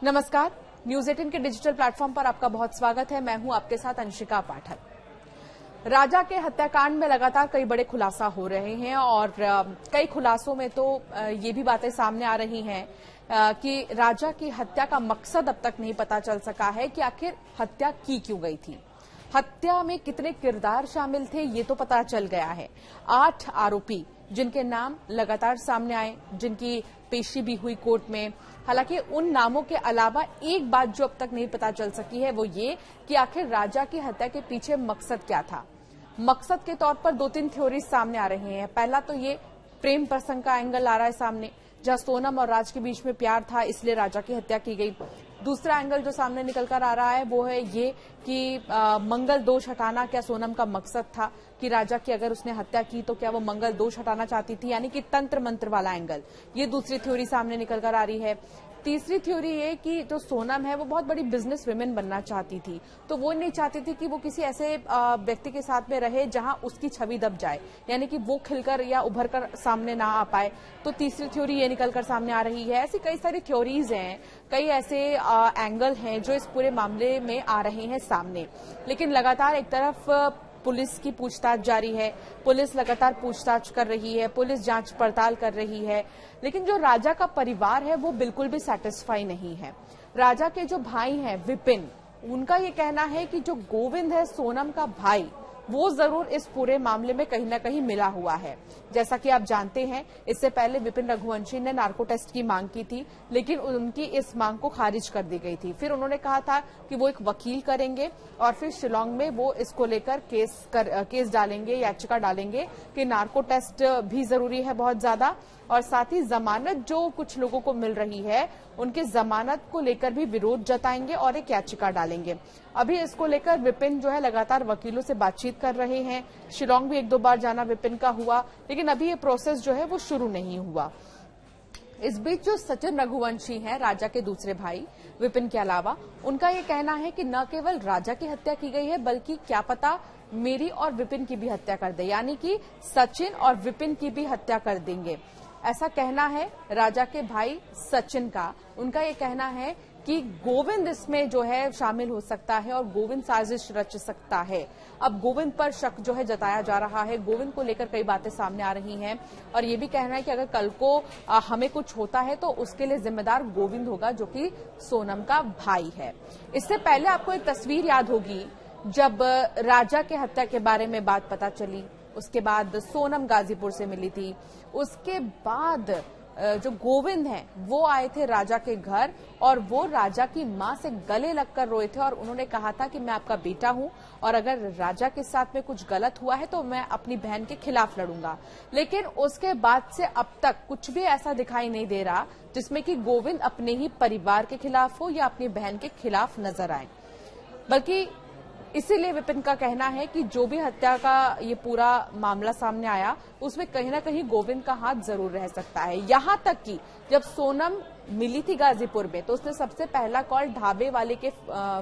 नमस्कार, न्यूज 18 के digital platform पर आपका बहुत स्वागत है। मैं हूं आपके साथ अंशिका पाठक। राजा के हत्याकांड में लगातार कई बड़े खुलासा हो रहे हैं और कई खुलासों में तो ये भी बातें सामने आ रही हैं कि राजा की हत्या का मकसद अब तक नहीं पता चल सका है कि आखिर हत्या की क्यों गई थी। हत्या में कितने किरदार शामिल थे ये तो पता चल गया है। 8 आरोपी जिनके नाम लगातार सामने आए, जिनकी पेशी भी हुई कोर्ट में। हालांकि उन नामों के अलावा एक बात जो अब तक नहीं पता चल सकी है वो ये कि आखिर राजा की हत्या के पीछे मकसद क्या था। मकसद के तौर पर 2-3 थ्योरीज सामने आ रही हैं। पहला तो ये प्रेम प्रसंग का एंगल आ रहा है सामने, जहां सोनम और राज के बीच में प्यार था इसलिए राजा की हत्या की गई। दूसरा एंगल जो सामने निकलकर आ रहा है वो है ये कि मंगल दोष हटाना क्या सोनम का मकसद था कि राजा की अगर उसने हत्या की तो क्या वो मंगल दोष हटाना चाहती थी, यानी कि तंत्र मंत्र वाला एंगल। ये दूसरी थ्योरी सामने निकलकर आ रही है। तीसरी थ्योरी ये कि जो सोनम है वो बहुत बड़ी बिजनेस विमेन बनना चाहती थी, तो वो नहीं चाहती थी कि वो किसी ऐसे व्यक्ति के साथ में रहे जहां उसकी छवि दब जाए, यानी कि वो खिलकर या उभर कर सामने ना आ पाए। तो तीसरी थ्योरी ये निकलकर सामने आ रही है। ऐसी कई सारी थ्योरीज हैं, कई ऐसे एंगल हैं जो इस पूरे मामले में आ रहे हैं सामने। लेकिन लगातार एक तरफ पुलिस की पूछताछ जारी है, पुलिस लगातार पूछताछ कर रही है, पुलिस जांच पड़ताल कर रही है, लेकिन जो राजा का परिवार है वो बिल्कुल भी सैटिस्फाई नहीं है। राजा के जो भाई हैं विपिन, उनका ये कहना है कि जो गोविंद है सोनम का भाई, वो जरूर इस पूरे मामले में कहीं ना कहीं मिला हुआ है। जैसा कि आप जानते हैं, इससे पहले विपिन रघुवंशी ने नार्को टेस्ट की मांग की थी, लेकिन उनकी इस मांग को खारिज कर दी गई थी। फिर उन्होंने कहा था कि वो एक वकील करेंगे और फिर शिलांग में वो इसको लेकर केस डालेंगे, याचिका डालेंगे कि नार्को टेस्ट भी जरूरी है बहुत ज्यादा, और साथ ही जमानत जो कुछ लोगों को मिल रही है उनके जमानत को लेकर भी विरोध जताएंगे और एक याचिका डालेंगे। अभी इसको लेकर विपिन जो है लगातार वकीलों से बातचीत कर रहे हैं। शिलांग भी 1-2 बार जाना विपिन का हुआ, लेकिन अभी ये प्रोसेस जो है वो शुरू नहीं हुआ। इस बीच जो सचिन रघुवंशी हैं, राजा के दूसरे भाई विपिन के अलावा, उनका ये कहना है कि न केवल राजा की हत्या की गई है बल्कि क्या पता मेरी और विपिन की भी हत्या कर दे, यानी कि सचिन और विपिन की भी हत्या कर देंगे। ऐसा कहना है राजा के भाई सचिन का। उनका ये कहना है कि गोविंद इसमें जो है शामिल हो सकता है और गोविंद साजिश रच सकता है। अब गोविंद पर शक जो है जताया जा रहा है, गोविंद को लेकर कई बातें सामने आ रही हैं और ये भी कहना है कि अगर कल को हमें कुछ होता है तो उसके लिए जिम्मेदार गोविंद होगा, जो कि सोनम का भाई है। इससे पहले आपको एक तस्वीर याद होगी, जब राजा के हत्या के बारे में बात पता चली, उसके बाद सोनम गाजीपुर से मिली थी, उसके बाद जो गोविंद हैं वो आए थे राजा के घर और वो राजा की मां से गले लगकर रोए थे और उन्होंने कहा था कि मैं आपका बेटा हूं और अगर राजा के साथ में कुछ गलत हुआ है तो मैं अपनी बहन के खिलाफ लड़ूंगा। लेकिन उसके बाद से अब तक कुछ भी ऐसा दिखाई नहीं दे रहा जिसमें कि गोविंद अपने ही परिवार के खिलाफ हो या अपनी बहन के खिलाफ नजर आए। बल्कि इसीलिए विपिन का कहना है कि जो भी हत्या का ये पूरा मामला सामने आया उसमें कहीं ना कहीं गोविंद का हाथ जरूर रह सकता है। यहां तक कि जब सोनम मिली थी गाजीपुर में तो उसने सबसे पहला कॉल ढाबे वाले के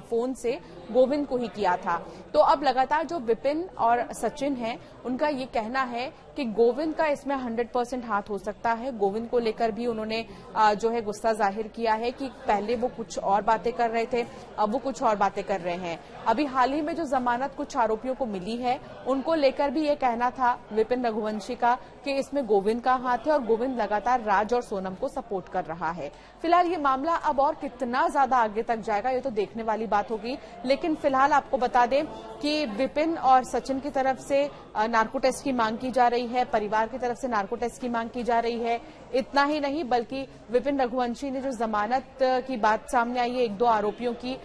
फोन से गोविंद को ही किया था। तो अब लगातार जो विपिन और सचिन हैं उनका ये कहना है कि गोविंद का इसमें 100% हाथ हो सकता है। गोविंद को लेकर भी उन्होंने जो है गुस्सा जाहिर किया है कि पहले वो कुछ और बातें कर रहे थे, अब वो कुछ और बातें कर रहे हैं। अभी हाल ही में जो जमानत कुछ आरोपियों को मिली है उनको लेकर भी ये कहना था विपिन रघुवंशी का कि इसमें गोविंद का हाथ है और गोविंद लगातार राज और सोनम को सपोर्ट कर रहा है। फिलहाल ये मामला अब और कितना ज्यादा आगे तक जाएगा ये तो देखने वाली बात होगी, लेकिन फिलहाल आपको बता दें कि विपिन और सचिन की तरफ से नार्को टेस्ट की मांग की जा रही है, परिवार की तरफ से नार्को टेस्ट की मांग की जा रही है। इतना ही नहीं बल्कि विपिन रघुवंशी ने जो जमानत की बात सामने आई है 1-2 आरोपियों की,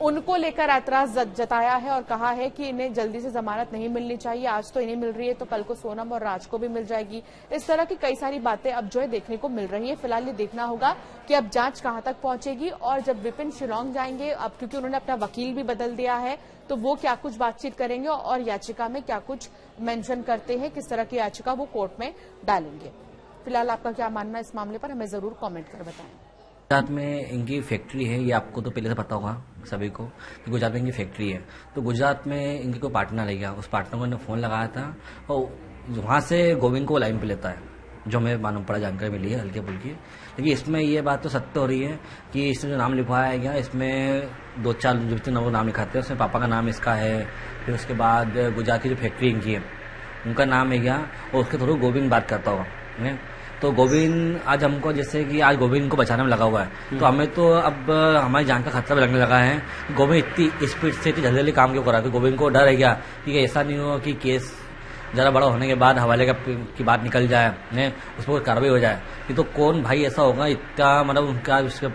उनको लेकर ऐतराज जताया है और कहा है कि इन्हें जल्दी से जमानत नहीं मिलनी चाहिए। आज तो इन्हें मिल रही है तो कल को सोनम और राज को भी मिल जाएगी। इस तरह की कई सारी बातें अब जो है देखने को मिल रही है। फिलहाल ये देखना होगा कि अब जांच कहां तक पहुंचेगी और जब विपिन शिलांग जाएंगे, अब क्योंकि उन्होंने अपना वकील भी बदल दिया है, तो वो क्या कुछ बातचीत करेंगे और याचिका में क्या कुछ मेंशन करते हैं, किस तरह की याचिका वो कोर्ट में डालेंगे। फिलहाल आपका क्या मानना इस मामले पर हमें जरूर कॉमेंट कर बताएं। गुजरात में इनकी फैक्ट्री है, ये आपको तो पहले से पता होगा सभी को कि गुजरात में इनकी फैक्ट्री है। तो गुजरात में इनकी कोई पार्टनर रह गया, उस पार्टनर को इन्होंने फ़ोन लगाया था और वहाँ से गोविंद को लाइन पे लेता है जो हमें मालूम पड़ा, जानकारी मिली है हल्की फुल्की। लेकिन इसमें ये बात तो सत्य हो रही है कि इसमें जो नाम लिखवाया गया, इसमें 2-4 जितने लोग नाम लिखाते हैं उसमें पापा का नाम इसका है, फिर उसके बाद गुजरात की जो फैक्ट्री इनकी है उनका नाम है क्या, और उसके थ्रू गोविंद बात करता होगा है। तो गोविंद आज हमको, जैसे कि आज गोविंद को बचाने में लगा हुआ है, तो हमें तो अब हमारी जान का खतरा भी लगने लगा है। गोविंद इतनी स्पीड से इतनी जल्दी काम क्यों कर रहा है? तो गोविंद को डर है क्या कि ऐसा नहीं हो कि केस ज़रा बड़ा होने के बाद हवाले की बात निकल जाए ने उस पर कार्रवाई हो जाए। ये तो कौन भाई ऐसा होगा, इतना मतलब उनका उसके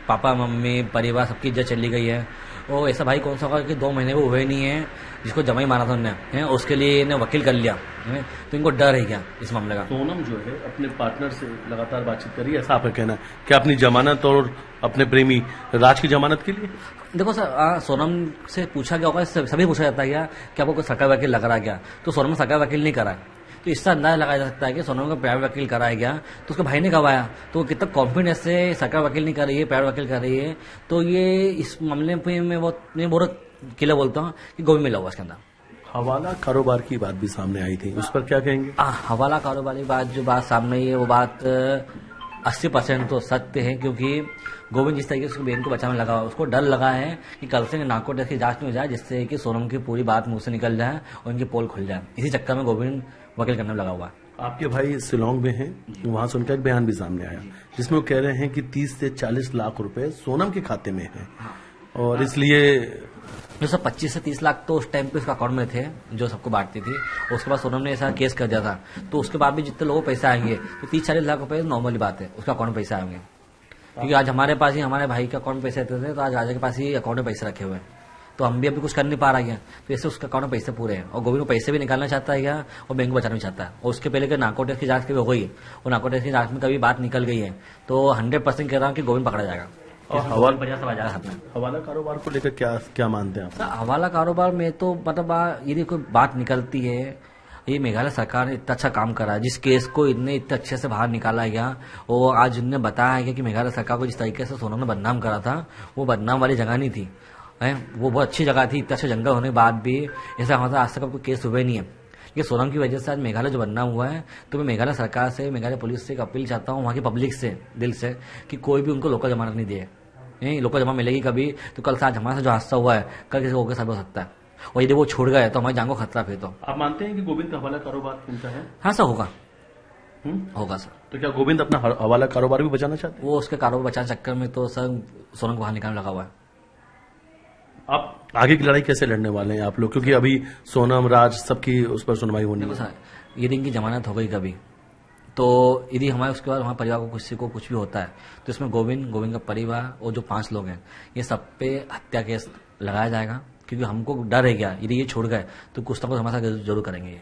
पापा मम्मी परिवार सबकी इज्जत चली गई है, वो ऐसा भाई कौन सा होगा कि 2 महीने वो हुए नहीं है जिसको जमा ही मारा था उन्होंने, उसके लिए इन्हें वकील कर लिया है। तो इनको डर है क्या इस मामले का? सोनम जो है अपने पार्टनर से लगातार बातचीत करी, ऐसा आपका कहना है कि अपनी जमानत और अपने प्रेमी राज की जमानत के लिए? देखो सर, सोनम से पूछा गया होगा, सभी पूछा जाता है क्या कि आपको कोई सरकारी वकील लग रहा है क्या? तो सोनम सरकारी वकील नहीं करा है, तो इससे अंदाजा लगाया जा सकता है कि सोनम का प्राइवेट वकील कराया गया, तो उसके भाई ने करवाया, तो कितना कॉन्फिडेंस से सरकारी वकील नहीं कर रही है, प्राइवेट वकील कर रही है। तो ये इस मामले पे मैं बहुत किला बोलता हूँ कि गोविंद मिला हुआ इसके अंदर। हवाला कारोबार की बात भी सामने आई थी, उस पर क्या कहेंगे? हवाला कारोबार की बात, जो बात सामने आई है वो बात 80% तो सत्य है, क्योंकि गोविंद जिस तरीके से उसकी बहन को बचाने में लगा हुआ, उसको डर लगा है कि कल से नार्को टेस्ट की जांच नहीं हो जाए, जिससे कि सोनम की पूरी बात मुंह से निकल जाए और उनकी पोल खुल जाए। इसी चक्कर में गोविंद वकील करने में लगा हुआ है। आपके भाई शिलोंग में हैं, वहां से उनका एक बयान भी सामने आया जिसमें वो कह रहे हैं कि 30 से 40 लाख रुपए सोनम के खाते में है, और इसलिए जो सब 25 से 30 लाख तो उस टाइम पे उसके अकाउंट में थे जो सबको बांटती थी। उसके बाद सोनम ने ऐसा केस कर दिया था, तो उसके बाद भी जितने लोगों को पैसे आएंगे तो 30-40 लाख रुपए नॉर्मली बात है, उसका अकाउंट में पैसे आएंगे। क्योंकि आज हमारे पास ही हमारे भाई के अकाउंट में पैसे आते थे, तो आज राजा के पास ही अकाउंट में पैसे रखे हुए हैं, तो हम भी अभी कुछ कर नहीं पा रहे हैं, तो ऐसे उसका अकाउंट में पैसे पूरे हैं। और गोविंद को पैसे भी निकालना चाहता है और बैंक को बचाना भी चाहता है। और उसके पहले के नार्को टेस्ट की जांच कभी हो गई है, और नार्को टेस्ट की जांच में कभी बात निकल गई है, तो 100% कह रहा हूँ कि गोविंद पकड़ा जाएगा और हवाला कारोबार को लेकर क्या मानते हैं आप? हवाला कारोबार में तो मतलब यदि कोई बात निकलती है, ये मेघालय सरकार ने इतना अच्छा काम करा है, जिस केस को इतने अच्छे से बाहर निकाला गया, और आज उन्होंने बताया है कि मेघालय सरकार को जिस तरीके से सोनम ने बदनाम करा था, वो बदनाम वाली जगह नहीं थी, वो बहुत अच्छी जगह थी। इतना अच्छा जंगल होने के बाद भी ऐसा हमारे आज तक कोई केस हुए नहीं है। ये सोनम की वजह से आज मेघालय जो बदनाम हुआ है, तो मैं मेघालय सरकार से, मेघालय पुलिस से एक अपील चाहता हूँ, वहाँ की पब्लिक से, दिल से, कि कोई भी उनको लोकल जमानत नहीं दिए। लोकल जमा मिलेगी कभी तो कल से आज हमारे साथ जो हादसा हुआ है कल किसी और के साथ हो सकता है, और यदि वो छोड़ गए तो हमारी जान को खतरा। फिर तो आप मानते हैं कि गोविंद का हवाला कारोबार उनका है? हाँ सर, होगा होगा सर। तो क्या गोविंद अपना हवाला कारोबार भी बचाना चाहते हैं? वो उसके कारोबार बचाने चक्कर में तो सर सोनम को बाहर निकालने लगा हुआ है। आप आगे की लड़ाई कैसे लड़ने वाले हैं आप लोग, क्योंकि अभी सोनम राज सबकी उस पर सुनवाई होनी है? सर यदि इनकी जमानत हो गई कभी, तो यदि हमारे उसके बाद हमारे परिवार को किसी को कुछ भी होता है, तो इसमें गोविंद का परिवार और जो 5 लोग हैं, ये सब पे हत्या केस लगाया जाएगा। क्योंकि हमको डर है क्या, यदि ये छोड़ गए तो कुछ ना कुछ हमारे साथ जरूर करेंगे ये।